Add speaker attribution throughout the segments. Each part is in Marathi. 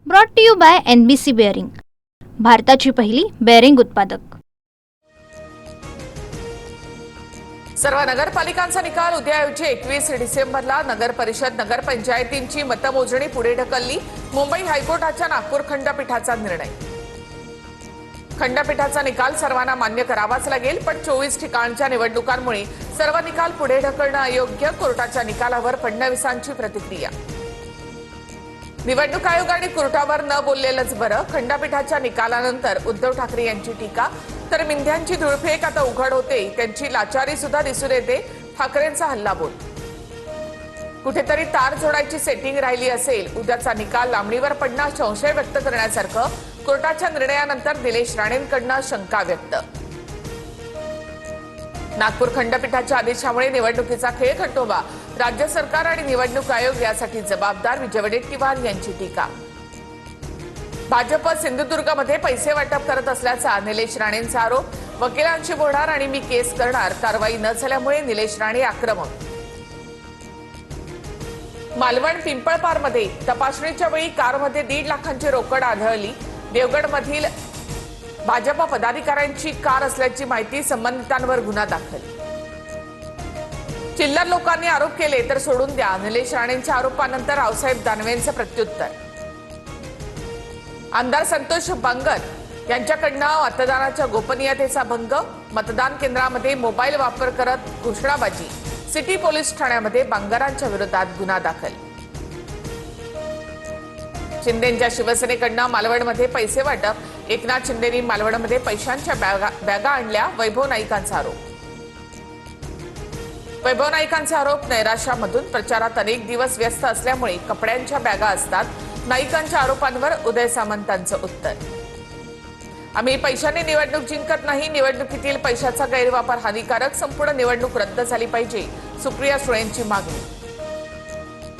Speaker 1: Brought to you by NBC bearing, भारताची पहिली बेअरिंग उत्पादक।
Speaker 2: सर्व नगरपालिकांचा निकाल उद्याऐवजी 21 डिसेंबरला नगर परिषद नगरपंचायतींची मतमोजणी पुढे ढकलली। मुंबई हायकोर्टाच्या नागपूर खंडपीठाचा निर्णय। खंडपीठाचा निकाल सर्वांना मान्य करावाच लागेल, पण 24 ठिकाणच्या निवडणुकांमुळे सर्व निकाल पुढे ढकलणं अयोग्य। कोर्टाच्या निकालावर फडणवीसांची प्रतिक्रिया। निवडणूक आयोगाने कोर्टावर न बोललेलंच बरं। खंडपीठाच्या निकालानंतर उद्धव ठाकरे यांची टीका, तर मिंध्यांची धुळफेक आता उघड होते, त्यांची लाचारी सुद्धा दिसून येते। ठाकरेंचा हल्लाबोल। कुठेतरी तार जोडायची सेटिंग राहिली असेल। उद्याचा निकाल लांबणीवर पडणं संशय व्यक्त करण्यासारखं। कोर्टाच्या निर्णयानंतर निलेश राणेंकडून शंका व्यक्त। नागपूर खंडपीठाच्या आदेशामुळे निवडणुकीचा खेळ खंडोबा। राज्य सरकार आणि निवडणूक आयोग यासाठी जबाबदार। विजय वडेट्टीवार यांची टीका। भाजप सिंधुदुर्गमध्ये पैसे वाटप करत असल्याचा निलेश राणेंचा आरोप। वकिलांशी बोलणार आणि मी केस करणार, कारवाई न झाल्यामुळे निलेश राणे आक्रमक। मालवण पिंपळपारमध्ये तपासणीच्या वेळी कारमध्ये 1.5 लाखांची रोकड आढळली। देवगडमधील भाजप पदाधिकाऱ्यांची कार असल्याची माहिती, संबंधितांवर गुन्हा दाखल। चिल्लर लोकांनी आरोप केले तर सोडून द्या, निलेश राणेंच्या आरोपानंतर रावसाहेब दानवेंचं प्रत्युत्तर। आमदार संतोष बांगर यांच्याकडनं मतदानाच्या गोपनीयतेचा भंग। मतदान केंद्रामध्ये मोबाईल वापर करत घोषणाबाजी। सिटी पोलीस ठाण्यामध्ये बांगरांच्या विरोधात गुन्हा दाखल। शिंदेंच्या शिवसेनेकडनं मालवणमध्ये पैसे वाटप। एकनाथ शिंदेंनी मालवणमध्ये पैशांच्या बॅगा आणल्या। वैभव नाईकांचा आरोप। वैभव नाईकांचा आरोप, नैराश्यामधून प्रचारात अनेक दिवस व्यस्त असल्यामुळे कपड्यांच्या बॅगा असतात। नाईकांच्या आरोपांवर उदय सामंतांचं उत्तर। आम्ही पैशाने निवडणूक जिंकत नाही, निवडणुकीतील पैशाचा गैरवापर हानिकारक, संपूर्ण निवडणूक रद्द झाली पाहिजे, सुप्रिया सुळेंची मागणी।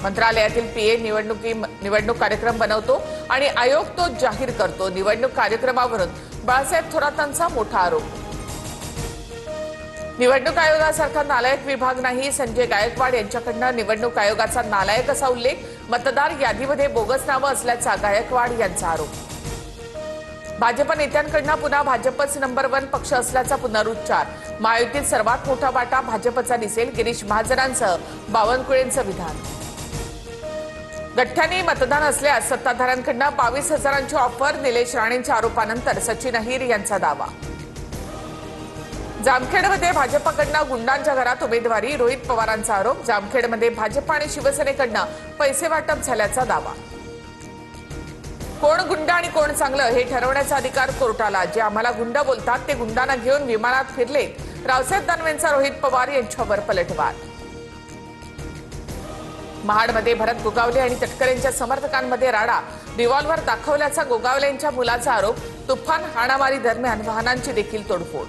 Speaker 2: मंत्रालयातील PA निवडणूक कार्यक्रम बनवतो आणि आयोग तो जाहीर करतो। निवडणूक कार्यक्रमावरून बाळासाहेब थोरातांचा मोठा आरोप। निवडणूक आयोगासारखा नालायक विभाग नाही, संजय गायकवाड यांच्याकडनं निवडणूक आयोगाचा नालायक असा उल्लेख। मतदार यादीमध्ये बोगस नावं असल्याचा गायकवाड यांचा आरोप। भाजप नेत्यांकडनं पुन्हा भाजपच नंबर 1 पक्ष असल्याचा पुनरुच्चार। महायुतीत सर्वात मोठा वाटा भाजपचा दिसेल, गिरीश महाजनांसह बावनकुळेंचं विधान। गठ्ठ्याने मतदान असल्यास सत्ताधाऱ्यांकडनं 22,000ची ऑफर। निलेश राणेंच्या आरोपानंतर सचिन अहिर यांचा दावा। जामखेडमध्ये भाजपकडनं गुंडांच्या घरात उमेदवारी। रोहित पवारांचा आरोप। जामखेडमध्ये भाजप आणि शिवसेनेकडनं पैसे वाटप झाल्याचा दावा। कोण गुंड आणि कोण चांगलं हे ठरवण्याचा अधिकार कोर्टाला। जे आम्हाला गुंड बोलतात ते गुंडांना घेऊन विमानात फिरले। रावसाहेब दानवेंचा रोहित पवार यांच्यावर पलटवार। महाडमध्ये भरत गोगावले आणि तटकरेंच्या समर्थकांमध्ये राडा। रिव्हॉल्व्हर दाखवल्याचा गोगावलेंच्या मुलाचा आरोप। तुफान हाणामारी दरम्यान वाहनांची देखील तोडफोड।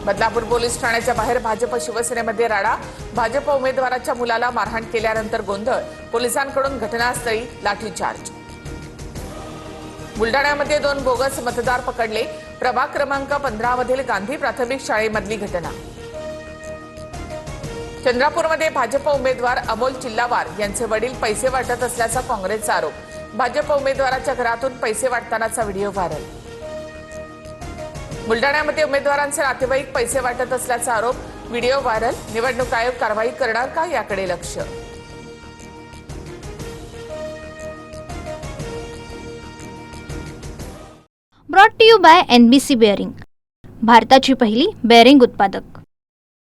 Speaker 2: बदलापूर पोलीस ठाण्याच्या बाहेर भाजप शिवसेनेमध्ये राडा। भाजप उमेदवाराच्या मुलाला मारहाण केल्यानंतर गोंधळ। पोलिसांकडून घटनास्थळी लाठीचार्ज। बुलडाण्यामध्ये 2 बोगस मतदार पकडले। प्रभाग क्रमांक 15 मधील गांधी प्राथमिक शाळेमधली घटना। चंद्रपूरमध्ये भाजप उमेदवार अमोल चिल्लावार यांचे वडील पैसे वाटत असल्याचा काँग्रेसचा आरोप। भाजप उमेदवाराच्या घरातून पैसे वाटतानाचा व्हिडिओ व्हायरल। बुलडाण्यामध्ये उमेदवारांचे नातेवाईक पैसे वाटत असल्याचा आरोप। Video viral. निवडणूक आयोग कारवाई करणार का, याकडे लक्ष।
Speaker 1: Brought to you by NBC bearing, भारताची पहिली बेअरिंग उत्पादक।